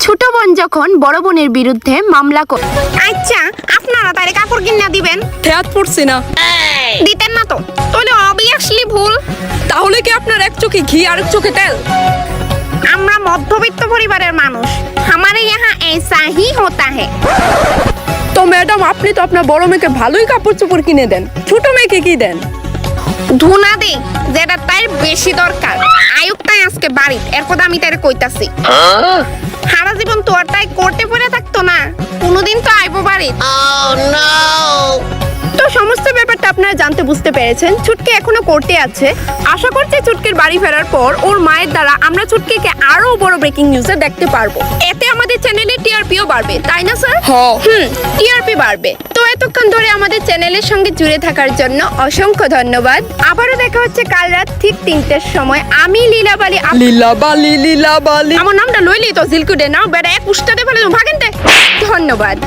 ছোট বোন যখন বড় বোনের বিরুদ্ধে মামলা করে। আচ্ছা আপনারা তারে কাপড় কিনা দিবেন? ঠেয়াত পড়ছি না। দিতেন না তো? তাহলে অবভিয়াসলি ভুল। তাহলে কি আপনার এক চোখে ঘি আর এক চোখে তেল? আমরা মধ্যবিত্ত পরিবারের মানুষ, हमारे यहाँ ऐसा ही होता है। তো ম্যাডাম, আপনি তো আপনার বড় মেয়েকে ভালোই কাপড় চোপড় কিনে দেন, ছোট মেয়েকে কি দেন? ধুনা দে যেটা তার বেশি দরকার। আয়ুক্তাই আজকে বাড়ি, এরপর আমি তারে কইতাছি সারা জীবন তোর তাই করতে পড়ে থাকতো না, কোনোদিন তো আইবো বাড়ি। তো সমস্ত ব্যাপারটা আপনারা জানতে বুঝতে পেরেছেন। ছুটকি এখনো কোর্টে আছে। আশা করছি ছুটকির বাড়ি ফেরার পর ওর মায়ের দ্বারা আমরা ছুটকিকে আরো বড় ব্রেকিং নিউজে দেখতে পারবো। এতে আমাদের চ্যানেলে টিআরপিও বাড়বে, তাই না স্যার? টিআরপি বাড়বে। তো এতক্ষণ ধরে আমাদের চ্যানেলের সঙ্গে জুড়ে থাকার জন্য অসংখ্য ধন্যবাদ। আবারও দেখা হচ্ছে কাল রাত ঠিক 3টের সময়। আমি লীলাবালি। লীলাবালি আমার নামটা লইলি তো জিলকুডে না বেড়া এক উস্তাদে ফেলে ভাগেন। ধন্যবাদ।